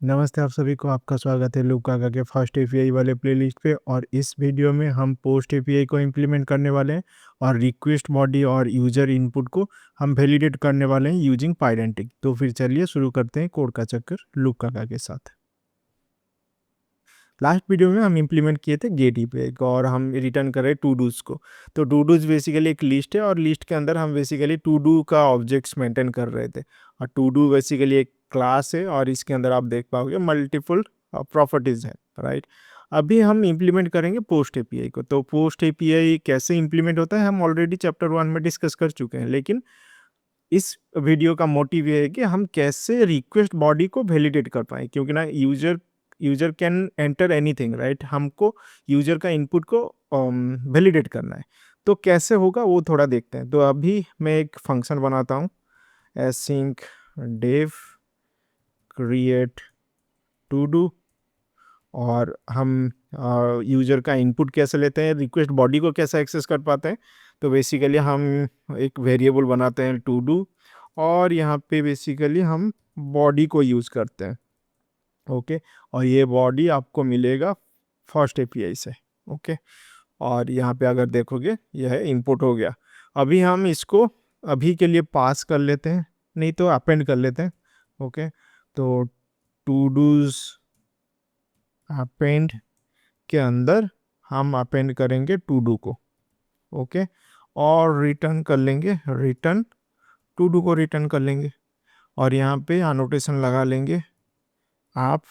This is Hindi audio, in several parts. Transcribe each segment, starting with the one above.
नमस्ते आप सभी को, आपका स्वागत है लूप काका के फर्स्ट एपीआई वाले प्लेलिस्ट पे। और इस वीडियो में हम पोस्ट एपीआई को इम्प्लीमेंट करने वाले हैं और रिक्वेस्ट बॉडी और यूज़र इनपुट को हम वैलिडेट करने वाले हैं यूजिंग पाइडेंटिक। तो फिर चलिए शुरू करते हैं कोड का चक्कर लूप काका के साथ। लास्ट वीडियो में हम इम्प्लीमेंट किए थे गेट एपीआई को और हम रिटर्न कर रहे टू डूज को। तो टू डूज बेसिकली एक लिस्ट है और लिस्ट के अंदर हम बेसिकली टू डू का ऑब्जेक्ट्स मेंटेन कर रहे थे। और टू डू बेसिकली एक क्लास है और इसके अंदर आप देख पाओगे मल्टीपल प्रॉपर्टीज है, राइट। अभी हम इम्प्लीमेंट करेंगे पोस्ट एपीआई को। तो पोस्ट एपीआई कैसे इम्प्लीमेंट होता है हम ऑलरेडी चैप्टर 1 में डिस्कस कर चुके हैं, लेकिन इस वीडियो का मोटिव ये है कि हम कैसे रिक्वेस्ट बॉडी को वैलिडेट कर पाए, क्योंकि ना user can enter anything, right. हमको यूजर का इनपुट को वैलिडेट करना है। तो कैसे होगा वो थोड़ा देखते हैं। तो अभी मैं एक फंक्शन बनाता हूँ, async dev create to do। और हम यूज़र का इनपुट कैसे लेते हैं, रिक्वेस्ट बॉडी को कैसे एक्सेस कर पाते हैं। तो बेसिकली हम एक वेरिएबल बनाते हैं टू डू और यहाँ पे बेसिकली हम बॉडी को यूज़ करते हैं, ओके। और ये बॉडी आपको मिलेगा फर्स्ट एपीआई से, ओके। और यहाँ पे अगर देखोगे यह इनपुट हो गया। अभी हम इसको अभी के लिए पास कर लेते हैं, नहीं तो अपेंड कर लेते हैं, ओके। तो टू डूज अपेंड के अंदर हम अपेंड करेंगे टू डू को, ओके। और रिटर्न कर लेंगे, रिटर्न टू डू को रिटर्न कर लेंगे। और यहाँ पे अनोटेशन लगा लेंगे आप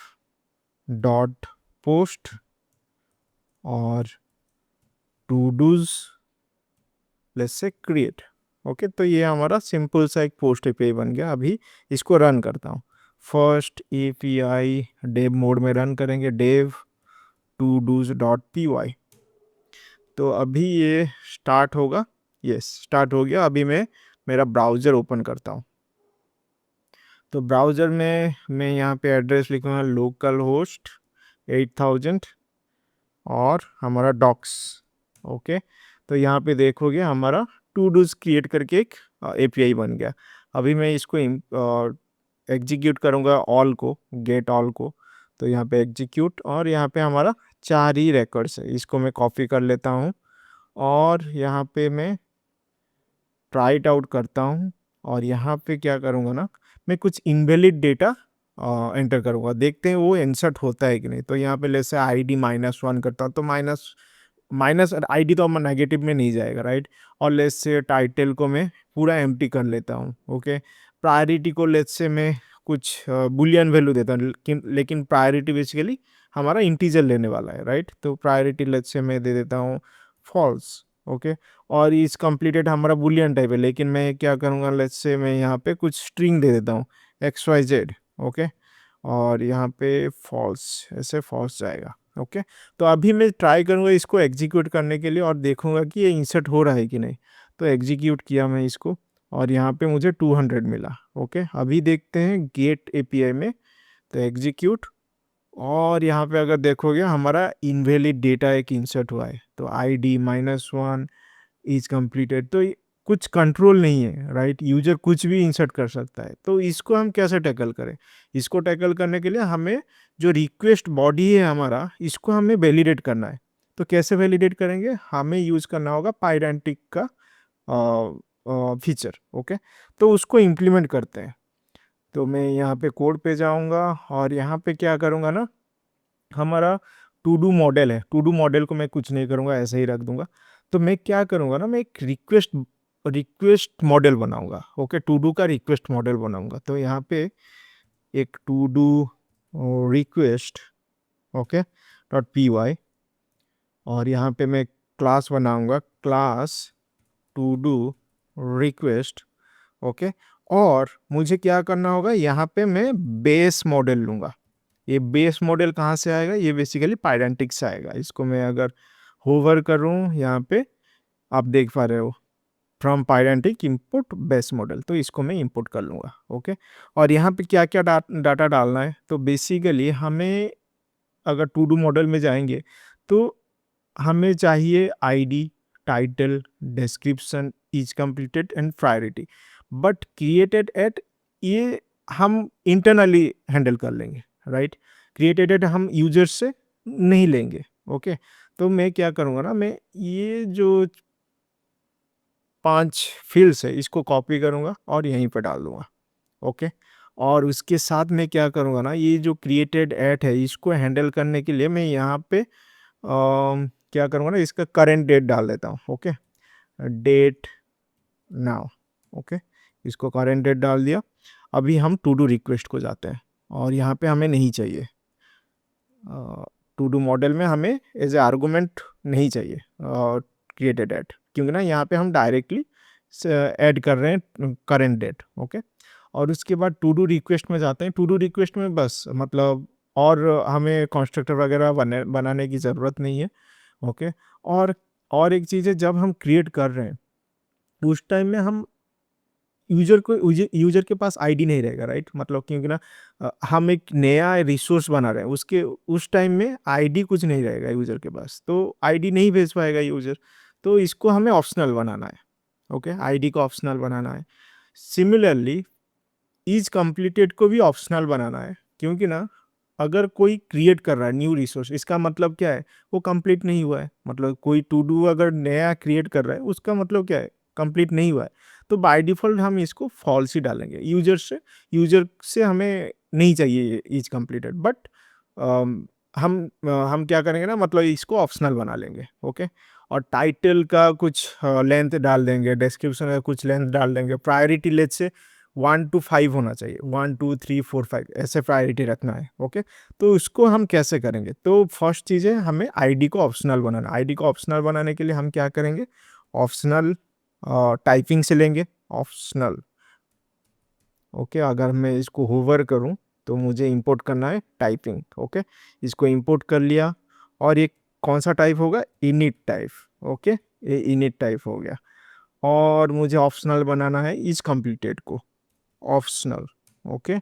डॉट पोस्ट और to dos let's say create, okay. तो ये हमारा सिंपल सा एक पोस्ट एपीआई बन गया। अभी इसको रन करता हूँ। फर्स्ट एपीआई डेव मोड में रन करेंगे, dev to dos dot P Y. तो अभी ये स्टार्ट होगा, यस स्टार्ट हो गया। अभी मैं मेरा ब्राउज़र ओपन करता हूँ। तो ब्राउज़र में मैं यहाँ पे एड्रेस लिखूँगा लोकल होस्ट 8000 और हमारा डॉक्स, ओके। तो यहाँ पे देखोगे हमारा टू डूज क्रिएट करके एक एपीआई बन गया। अभी मैं इसको एग्जीक्यूट करूँगा ऑल को, गेट ऑल को। तो यहाँ पे एग्जीक्यूट और यहाँ पे हमारा 4 ही रिकॉर्ड्स है। इसको मैं कॉपी कर लेता हूँ और यहाँ पे मैं ट्राई इट आउट करता हूँ। और यहाँ पे क्या करूँगा ना, मैं कुछ इनवैलिड डेटा एंटर करूँगा, देखते हैं वो इंसर्ट होता है कि नहीं। तो यहाँ पे जैसे ID -1 करता हूँ तो माइनस ID तो नेगेटिव में नहीं जाएगा, राइट। और लेट्स से टाइटल को मैं पूरा एम्प्टी कर लेता हूँ, ओके। प्रायोरिटी को लेट्स से मैं कुछ बुलियन वैल्यू देता हूँ, लेकिन प्रायोरिटी बेसिकली हमारा इंटीजर लेने वाला है, राइट। तो प्रायोरिटी लेट्स से मैं दे देता हूँ फॉल्स, ओके। और इस कंप्लीटेड हमारा बुलियन टाइप है, लेकिन मैं क्या करूँगा, लेट्स से मैं यहाँ पे कुछ स्ट्रिंग दे देता हूँ XYZ, ओके। और यहाँ पे फॉल्स, ऐसे फॉल्स जाएगा, ओके। तो अभी मैं ट्राई करूँगा इसको एग्जीक्यूट करने के लिए और देखूँगा कि ये इंसर्ट हो रहा है कि नहीं। तो एग्जीक्यूट किया मैं इसको और यहाँ पे मुझे 200 मिला, ओके। अभी देखते हैं गेट एपीआई में। तो एग्जीक्यूट और यहाँ पे अगर देखोगे हमारा इनवैलिड डेटा एक इंसर्ट हुआ है। तो ID -1 इज कंप्लीटेड। तो कुछ कंट्रोल नहीं है, राइट। यूजर कुछ भी इंसर्ट कर सकता है। तो इसको हम कैसे टैकल करें? इसको टैकल करने के लिए हमें जो रिक्वेस्ट बॉडी है हमारा, इसको हमें वैलिडेट करना है। तो कैसे वैलिडेट करेंगे? हमें यूज़ करना होगा पाइडेंटिक का फीचर, ओके। तो उसको इम्प्लीमेंट करते हैं। तो मैं यहाँ पे कोड पे जाऊँगा और यहाँ पे क्या करूँगा ना, हमारा टू डू मॉडल है। टू डू मॉडल को मैं कुछ नहीं करूँगा, ऐसे ही रख दूँगा। तो मैं क्या करूँगा ना, मैं एक रिक्वेस्ट मॉडल बनाऊँगा, ओके। टू डू का रिक्वेस्ट मॉडल बनाऊँगा। तो यहाँ पे एक to do request, okay dot py। और यहाँ पे मैं क्लास बनाऊँगा, class to do request, okay. और मुझे क्या करना होगा, यहाँ पे मैं बेस मॉडल लूँगा। ये बेस मॉडल कहाँ से आएगा? ये बेसिकली पाइडेंटिक से आएगा। इसको मैं अगर होवर करूँ यहाँ पे, आप देख पा रहे हो फ्रॉम पाइडेंटिक इंपुट बेस मॉडल। तो इसको मैं इंपुट कर लूँगा, ओके। और यहाँ पे क्या क्या डाटा डालना है? तो बेसिकली हमें अगर टू डू मॉडल में जाएंगे तो हमें चाहिए ID, title, description, is completed and priority. But created at, ये हम इंटरनली हैंडल कर लेंगे, राइट। क्रिएटेड एट हम यूजर से नहीं लेंगे। ओके, तो मैं क्या करूँगा ना, मैं ये जो 5 फील्ड्स है इसको कॉपी करूँगा और यहीं पे डाल दूँगा। ओके, और उसके साथ मैं क्या करूँगा ना, ये जो क्रिएटेड एट है इसको हैंडल करने के लिए मैं यहाँ पे क्या करूँगा ना, इसका करंट डेट डाल देता हूँ। Okay, date now. ओके, इसको करंट डेट डाल दिया। अभी हम टू डू रिक्वेस्ट को जाते हैं और यहाँ पे हमें नहीं चाहिए टू डू मॉडल में हमें एज ए आर्गूमेंट नहीं चाहिए क्रिएटेड एट, क्योंकि ना यहाँ पे हम डायरेक्टली ऐड कर रहे हैं करंट डेट। ओके, और उसके बाद टू डू रिक्वेस्ट में जाते हैं। टू डू रिक्वेस्ट में बस मतलब और हमें कंस्ट्रक्टर वगैरह बनाने की ज़रूरत नहीं है। ओके, और एक चीज़ है, जब हम क्रिएट कर रहे हैं उस टाइम में हम यूजर के पास आईडी नहीं रहेगा, राइट। मतलब क्योंकि ना हम एक नया रिसोर्स बना रहे हैं, उसके उस टाइम में आईडी कुछ नहीं रहेगा यूजर के पास, तो आईडी नहीं भेज पाएगा यूजर। तो इसको हमें ऑप्शनल बनाना है। ओके, आईडी को ऑप्शनल बनाना है। सिमिलरली इज कंप्लीटेड को भी ऑप्शनल बनाना है, क्योंकि ना अगर कोई क्रिएट कर रहा है न्यू रिसोर्स, इसका मतलब क्या है, वो कंप्लीट नहीं हुआ है। मतलब कोई टू डू अगर नया क्रिएट कर रहा है उसका मतलब क्या है, कंप्लीट नहीं हुआ है। तो बाय डिफ़ॉल्ट हम इसको फॉल्स ही डालेंगे। यूजर से हमें नहीं चाहिए इज कंप्लीटेड, बट हम क्या करेंगे ना, मतलब इसको ऑप्शनल बना लेंगे। ओके, और टाइटल का कुछ लेंथ डाल देंगे, डिस्क्रिप्शन का कुछ लेंथ डाल देंगे। प्रायोरिटी लेट से 1 to 5 होना चाहिए, 1 2 3 4 5 ऐसे प्रायोरिटी रखना है। ओके, तो उसको हम कैसे करेंगे, तो फर्स्ट चीज़ है हमें आईडी को ऑप्शनल बनाना। आईडी को ऑप्शनल बनाने के लिए हम क्या करेंगे, ऑप्शनल टाइपिंग से लेंगे ऑप्शनल। ओके, अगर मैं इसको होवर करूं तो मुझे इंपोर्ट करना है टाइपिंग। ओके, इसको इंपोर्ट कर लिया, और ये कौन सा टाइप होगा, इनिट टाइप। ओके, ये इनिट टाइप हो गया। और मुझे ऑप्शनल बनाना है इज कंप्लीटेड को, ऑप्शनल। ओके,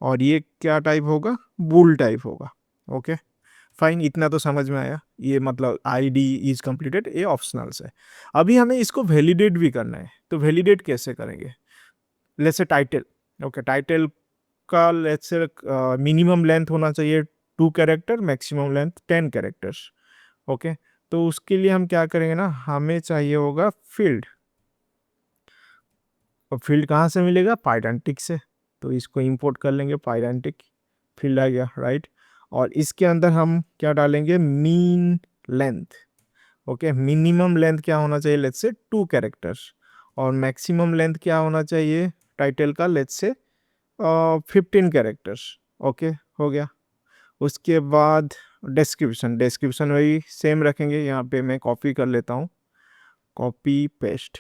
और ये क्या टाइप होगा, बूल टाइप होगा। ओके, फाइन, इतना तो समझ में आया। ये मतलब आईडी इज कंप्लीटेड ये ऑप्शनल्स है। अभी हमें इसको वैलिडेट भी करना है, तो वैलिडेट कैसे करेंगे, let's say title. Okay, title का लेट्स से मिनिमम लेंथ होना चाहिए 2 character, maximum length 10 characters. Okay, तो उसके लिए हम क्या करेंगे ना, हमें चाहिए होगा फील्ड। और फील्ड कहाँ से मिलेगा, पाइडेंटिक से। तो इसको इंपोर्ट कर लेंगे, पाइडेंटिक फील्ड आ गया, राइट। और इसके अंदर हम क्या डालेंगे, mean length. Okay, minimum length क्या होना चाहिए, लेट्स से 2 कैरेक्टर्स। और मैक्सिमम लेंथ क्या होना चाहिए टाइटल का, लेट्स से 15 कैरेक्टर्स। ओके, हो गया। उसके बाद डिस्क्रिप्शन वही सेम रखेंगे। यहाँ पे मैं कॉपी कर लेता हूँ, कॉपी पेस्ट।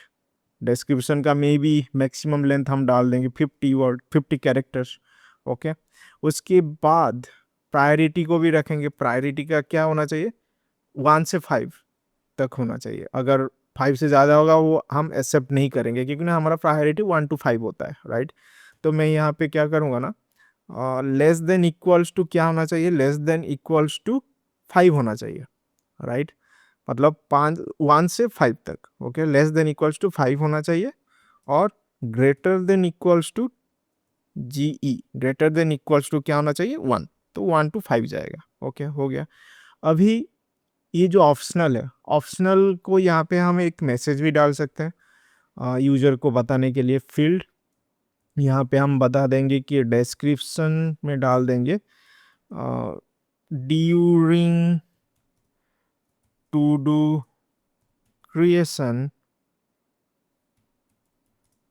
डिस्क्रिप्शन का मे बी मैक्सिमम लेंथ हम डाल देंगे 50 वर्ड, 50 कैरेक्टर्स। ओके, उसके बाद प्रायोरिटी को भी रखेंगे। प्रायोरिटी का क्या होना चाहिए, 1 से 5 तक होना चाहिए। अगर 5 से ज़्यादा होगा वो हम एक्सेप्ट नहीं करेंगे, क्योंकि ना हमारा प्रायोरिटी 1 to 5 होता है, राइट। तो मैं यहाँ पे क्या करूँगा ना, लेस देन इक्वल्स टू क्या होना चाहिए, लेस देन इक्वल्स टू 5 होना चाहिए, राइट। मतलब 1 से 5 तक। Okay, less than equals to 5 होना चाहिए। और greater than equals to greater than equals to क्या होना चाहिए, 1। तो 1 to 5 जाएगा। ओके, हो गया। अभी ये जो ऑप्शनल है, ऑप्शनल को यहाँ पे हम एक मैसेज भी डाल सकते हैं यूजर को बताने के लिए। फील्ड यहाँ पे हम बता देंगे कि डिस्क्रिप्शन में डाल देंगे during to do creation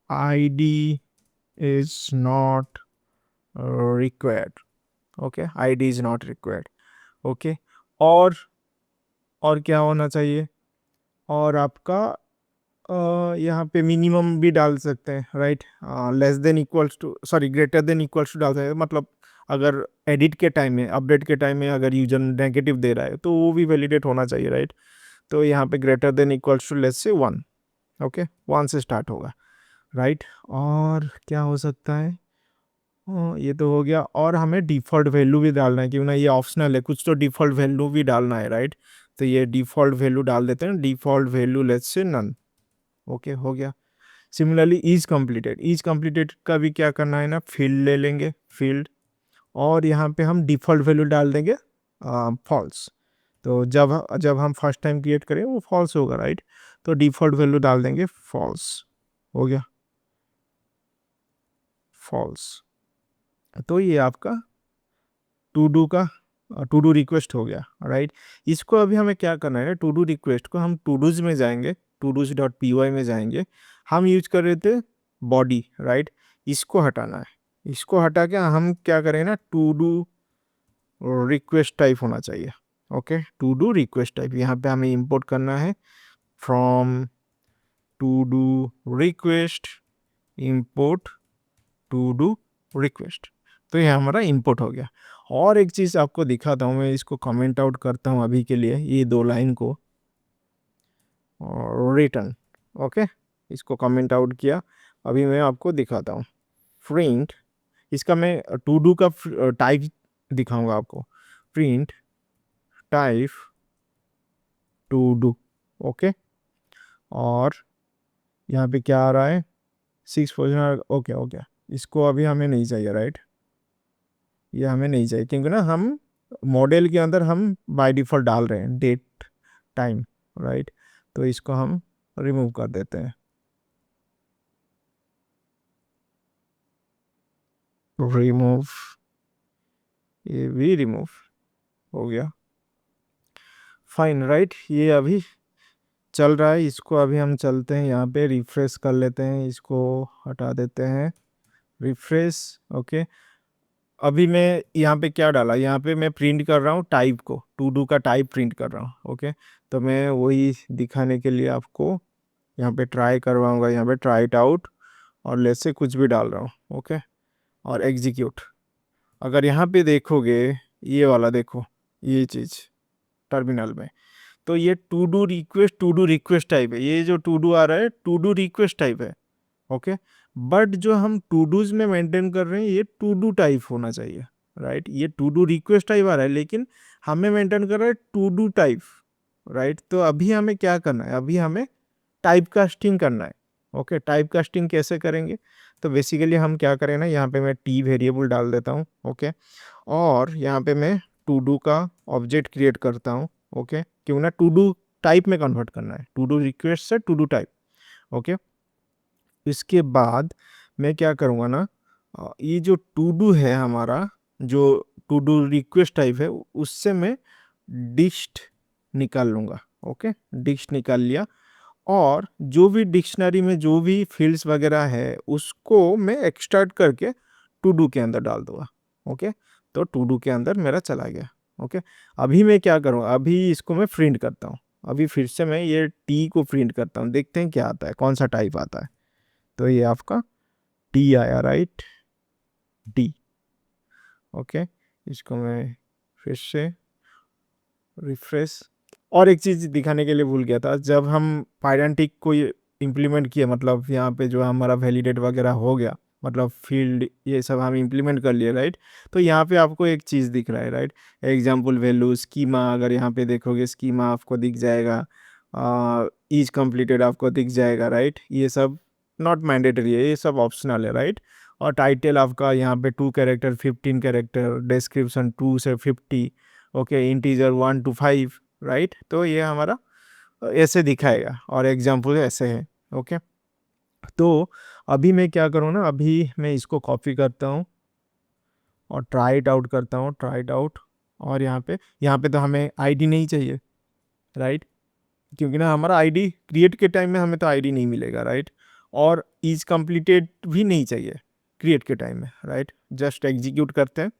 ID is not required. Okay, ID is not required. Okay, और और क्या होना चाहिए, और आपका यहाँ पे मिनिमम भी डाल सकते हैं, right. Less than equals to, sorry, greater than equals to डाल सकते हैं। मतलब अगर एडिट के टाइम में, अपडेट के टाइम में अगर यूजर नेगेटिव दे रहा है तो वो भी वैलिडेट होना चाहिए, राइट। तो यहाँ पे greater than equals to less से 1। ओके, 1 से स्टार्ट होगा, राइट। और क्या हो सकता है, ये तो हो गया। और हमें डिफ़ॉल्ट वैल्यू भी डालना है, क्यों ना ये ऑप्शनल है, कुछ तो डिफ़ॉल्ट वैल्यू भी डालना है, राइट। तो ये डिफ़ॉल्ट वैल्यू डाल देते हैं, default value let's say none. Okay, हो गया। सिमिलरली इज कंप्लीटेड का भी क्या करना है ना, फील्ड ले लेंगे, फील्ड। और यहाँ पे हम डिफ़ॉल्ट वैल्यू डाल देंगे फॉल्स। तो जब हम फर्स्ट टाइम क्रिएट करें वो फॉल्स होगा, राइट। तो डिफ़ॉल्ट वैल्यू डाल देंगे फॉल्स, हो गया फॉल्स। तो ये आपका टू डू रिक्वेस्ट हो गया, राइट। इसको अभी हमें क्या करना है, टू डू रिक्वेस्ट को हम टू डूज में जाएंगे, todos.py में जाएंगे। हम यूज कर रहे थे बॉडी, राइट। इसको हटाना है, इसको हटा के हम क्या करें ना, टू डू रिक्वेस्ट टाइप होना चाहिए। Okay, to do request type यहाँ पे हमें इंपोर्ट करना है from to do request import to do request. तो ये हमारा इंपोर्ट हो गया। और एक चीज़ आपको दिखाता हूँ, मैं इसको कमेंट आउट करता हूँ अभी के लिए, ये 2 लाइन को रिटर्न। ओके, इसको कमेंट आउट किया। अभी मैं आपको दिखाता हूँ प्रिंट, इसका मैं टू डू का टाइप दिखाऊंगा आपको, print type two do. Okay, और यहाँ पे क्या आ रहा है, 6 पोजिशन। ओके ओके, इसको अभी हमें नहीं चाहिए, राइट। ये हमें नहीं चाहिए क्योंकि ना हम मॉडल के अंदर हम बाय डिफ़ॉल्ट डाल रहे हैं डेट टाइम, राइट। तो इसको हम रिमूव कर देते हैं, रिमूव, ये भी रिमूव हो गया, फाइन, राइट। ये अभी चल रहा है, इसको अभी हम चलते हैं यहाँ पे रिफ्रेश कर लेते हैं, इसको हटा देते हैं, रिफ्रेश। ओके, अभी मैं यहाँ पे क्या डाला, यहाँ पे मैं प्रिंट कर रहा हूँ टाइप को, टू डू का टाइप प्रिंट कर रहा हूँ। ओके, तो मैं वही दिखाने के लिए आपको यहाँ पे ट्राई करवाऊँगा, यहाँ पे ट्राई इट आउट, और लेट्स से कुछ भी डाल रहा हूँ। ओके, और एग्जीक्यूट। अगर यहाँ पे देखोगे, ये वाला देखो, ये चीज़ टर्मिनल में, तो ये टू डू रिक्वेस्ट टाइप है। ये जो टू डू आ रहा है टू डू रिक्वेस्ट टाइप है। ओके, बट जो हम टू डूज में मेंटेन कर रहे हैं ये टू डू टाइप होना चाहिए, राइट। ये टू डू रिक्वेस्ट टाइप आ रहा है लेकिन हमें मेंटेन कर रहा है टू डू टाइप, राइट। तो अभी हमें क्या करना है, अभी हमें टाइप कास्टिंग करना है। ओके, टाइप कास्टिंग कैसे करेंगे, तो बेसिकली हम क्या करें ना, यहाँ पे मैं टी वेरिएबल डाल देता हूँ। ओके, और यहाँ पे मैं टू डू का ऑब्जेक्ट क्रिएट करता हूँ। ओके, क्यों ना टू डू टाइप में कन्वर्ट करना है, टू डू रिक्वेस्ट से टू डू टाइप। ओके, इसके बाद मैं क्या करूँगा ना, ये जो टू डू है हमारा, जो टू डू रिक्वेस्ट टाइप है, उससे मैं डिस्ट निकाल लूँगा। ओके, डिस्ट निकाल लिया, और जो भी डिक्शनरी में जो भी फील्ड्स वगैरह है उसको मैं एक्सट्रैक्ट करके टू डू के अंदर डाल दूँगा। ओके, तो टू डू के अंदर मेरा चला गया। ओके, अभी मैं क्या करूँगा, अभी इसको मैं प्रिंट करता हूँ। अभी फिर से मैं ये टी को प्रिंट करता हूँ, देखते हैं क्या आता है, कौन सा टाइप आता है। तो ये आपका टी आया, राइट, डी। ओके, इसको मैं फिर से रिफ्रेश। और एक चीज़ दिखाने के लिए भूल गया था, जब हम पाइडेंटिक को इम्प्लीमेंट किए, मतलब यहाँ पे जो हमारा वैलिडेट वगैरह हो गया, मतलब फील्ड ये सब हम इम्प्लीमेंट कर लिए, राइट। तो यहाँ पे आपको एक चीज़ दिख रहा है, राइट, एग्जाम्पल वैल्यू स्कीमा। अगर यहाँ पे देखोगे स्कीमा आपको दिख जाएगा, ईज कंप्लीटेड आपको दिख जाएगा, राइट। ये सब नॉट मैंडेटरी है, ये सब ऑप्शनल है, राइट। और टाइटल आपका यहाँ पे 2 कैरेक्टर 15 कैरेक्टर, डिस्क्रिप्शन 2 से 50, ओके, इंटीजर 1 to 5, राइट। तो ये हमारा ऐसे दिखाएगा, और एग्जाम्पल ऐसे है। ओके, तो अभी मैं क्या करूँ ना, अभी मैं इसको कॉपी करता हूँ और ट्राई इट आउट करता हूँ, ट्राई इट आउट। और यहाँ पे तो हमें आईडी नहीं चाहिए, राइट, क्योंकि ना हमारा आईडी क्रिएट के टाइम में हमें तो आईडी नहीं मिलेगा, राइट। और इज कंप्लीटेड भी नहीं चाहिए क्रिएट के टाइम में, राइट। जस्ट एग्जीक्यूट करते हैं।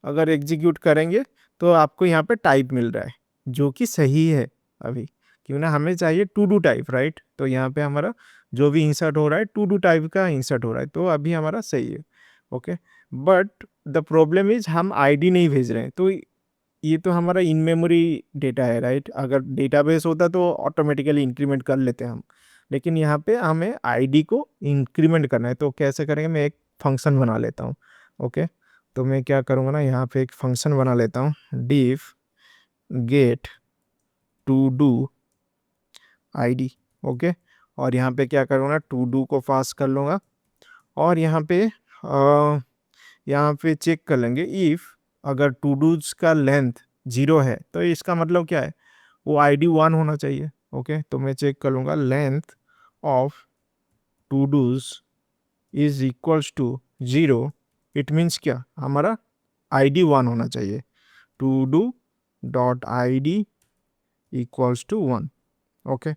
अगर एग्जीक्यूट करेंगे तो आपको यहाँ पे टाइप मिल रहा है जो कि सही है अभी, क्यों ना हमें चाहिए टू डू टाइप, राइट। तो यहाँ पे हमारा जो भी इंसर्ट हो रहा है टू डू टाइप का इंसर्ट हो रहा है, तो अभी हमारा सही है। Okay, but the problem is हम आईडी नहीं भेज रहे हैं, तो ये तो हमारा इन मेमोरी डेटा है, राइट। अगर डेटाबेस होता तो ऑटोमेटिकली इंक्रीमेंट कर लेते हैं हम, लेकिन यहाँ पे हमें आईडी को इंक्रीमेंट करना है। तो कैसे करेंगे, मैं एक फंक्शन बना लेता हूँ। ओके, तो मैं क्या करूँगा ना, यहाँ पे एक फंक्शन बना लेता हूँ, def get to do ID. Okay, और यहाँ पे क्या करूँगा ना, टू डू को पास कर लूँगा, और यहाँ पे यहाँ पे चेक कर लेंगे इफ़ अगर टू डूज का लेंथ 0 है तो इसका मतलब क्या है, वो आईडी 1 होना चाहिए। ओके, तो मैं चेक कर लूँगा length of to dos is equals to 0। It means क्या, हमारा आईडी 1 होना चाहिए। To do dot I D equals to 1। Okay,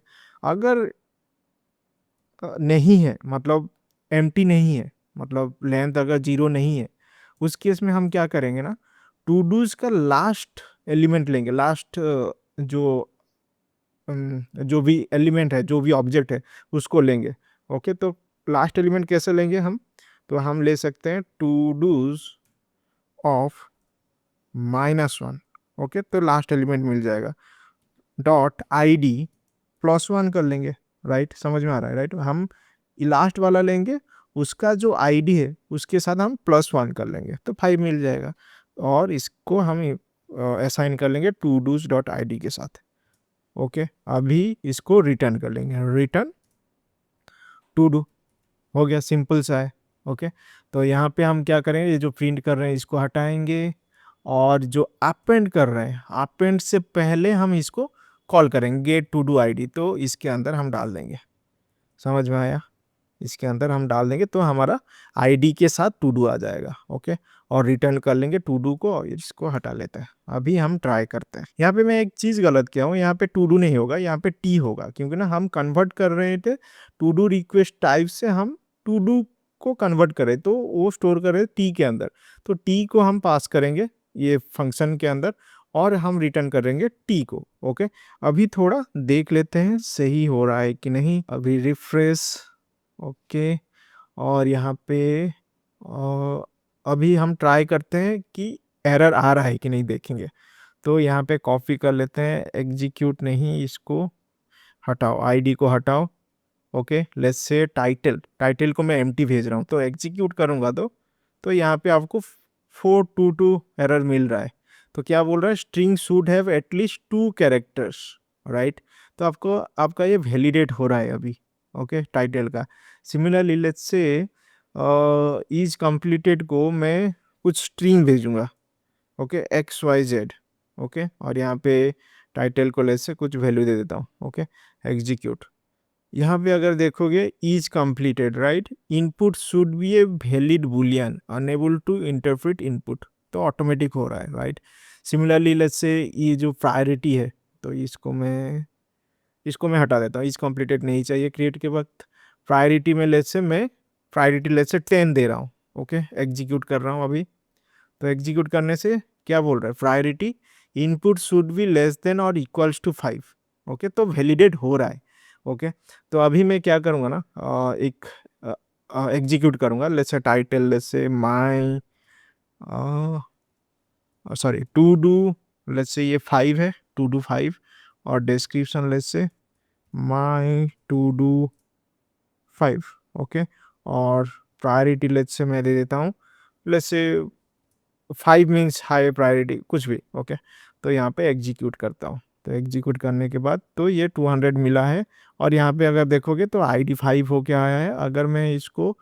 अगर नहीं है मतलब एम्प्टी नहीं है, मतलब लेंथ अगर 0 नहीं है, उस केस में हम क्या करेंगे ना, टू डूज का लास्ट एलिमेंट लेंगे, लास्ट जो जो भी एलिमेंट है, जो भी ऑब्जेक्ट है उसको लेंगे। ओके, तो लास्ट एलिमेंट कैसे लेंगे हम, तो हम ले सकते हैं टू डूज ऑफ -1। ओके, तो लास्ट एलिमेंट मिल जाएगा, डॉट आई डी +1 कर लेंगे। राइट, समझ में आ रहा है? राइट, हम लास्ट वाला लेंगे, उसका जो आईडी है उसके साथ हम +1 कर लेंगे तो 5 मिल जाएगा, और इसको हम असाइन कर लेंगे to dos dot I D के साथ। ओके, अभी इसको रिटर्न कर लेंगे, रिटर्न टू डू, हो गया, सिंपल सा है। ओके, तो यहाँ पे हम क्या करेंगे, ये जो प्रिंट कर रहे हैं इसको हटाएंगे, और जो अपेंड कर रहे हैं, अपेंड से पहले हम इसको कॉल करेंगे गेट टू डू आईडी, तो इसके अंदर हम डाल देंगे। समझ में आया? इसके अंदर हम डाल देंगे तो हमारा आईडी के साथ टू डू आ जाएगा। ओके, और रिटर्न कर लेंगे टू डू को, और इसको हटा लेते हैं। अभी हम ट्राई करते हैं। यहाँ पे मैं एक चीज़ गलत किया हूँ, यहाँ पे टू डू नहीं होगा, यहाँ पे टी होगा, क्योंकि ना हम कन्वर्ट कर रहे थे टू डू रिक्वेस्ट टाइप से, हम टू डू को कन्वर्ट करें तो वो स्टोर करें टी के अंदर, तो टी को हम पास करेंगे ये फंक्शन के अंदर, और हम रिटर्न करेंगे टी को। ओके, अभी थोड़ा देख लेते हैं सही हो रहा है कि नहीं। अभी रिफ्रेश। ओके, और यहाँ पे अभी हम ट्राई करते हैं कि एरर आ रहा है कि नहीं, देखेंगे। तो यहाँ पे कॉपी कर लेते हैं, एग्जीक्यूट नहीं, इसको हटाओ, आईडी को हटाओ। ओके, लेट्स से टाइटल को मैं एम्प्टी भेज रहा हूँ, तो एग्जीक्यूट करूँगा तो यहाँ पे आपको 422 एरर मिल रहा है। तो क्या बोल रहा है, string should have at least 2 characters. Right, तो आपको आपका ये वैलिडेट हो रहा है अभी। ओके, टाइटल का। Similarly let's say is completed को मैं कुछ स्ट्रिंग भेजूंगा। Okay, XYZ। ओके, और यहाँ पे टाइटल को लेट्स से कुछ वैल्यू दे देता हूँ। Okay, execute. यहाँ पे अगर देखोगे is completed, right, input should be a valid boolean unable to interpret input, तो ऑटोमेटिक हो रहा है। राइट, सिमिलरली लेट्स से ये जो प्रायोरिटी है, तो इसको मैं हटा देता हूँ, इज कंप्लीटेड नहीं चाहिए क्रिएट के वक्त। प्रायोरिटी में लेट्स से 10 दे रहा हूँ। ओके, एग्जीक्यूट कर रहा हूँ अभी, तो एग्जीक्यूट करने से क्या बोल रहा है, priority input should be less than और इक्वल्स टू 5। ओके, तो वैलिडेट हो रहा है। ओके, तो अभी मैं क्या करूँगा ना, एक एग्जीक्यूट करूँगा, let's say title, let's say my sorry to do, let's say ये 5 है, टू डू 5, और description let's say my to do 5। Okay, और प्रायोरिटी लेट्स से मैं दे देता हूँ, let's say 5 means high priority, कुछ भी। ओके, तो यहाँ पे एग्जीक्यूट करता हूँ, तो एग्जीक्यूट करने के बाद तो ये 200 मिला है, और यहाँ पे अगर देखोगे तो आईडी 5 होके आया है। अगर मैं इसको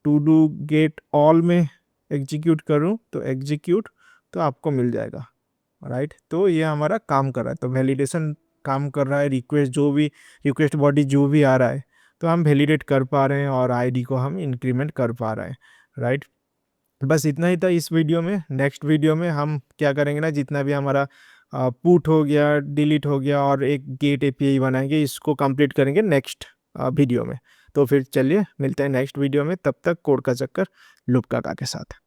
टू डू गेट ऑल में एग्जीक्यूट करूँ तो एग्जीक्यूट, तो आपको मिल जाएगा। राइट, तो ये हमारा काम कर रहा है, तो वैलिडेशन काम कर रहा है, रिक्वेस्ट बॉडी जो भी आ रहा है तो हम वैलिडेट कर पा रहे हैं, और आईडी को हम इंक्रीमेंट कर पा रहे हैं। राइट, बस इतना ही था इस वीडियो में। नेक्स्ट वीडियो में हम क्या करेंगे ना, जितना भी हमारा पुट हो गया, डिलीट हो गया, और एक गेट एपीआई बनाएंगे, इसको कंप्लीट करेंगे नेक्स्ट वीडियो में। तो फिर चलिए मिलते हैं नेक्स्ट वीडियो में, तब तक कोड का चक्कर लूप काका के साथ।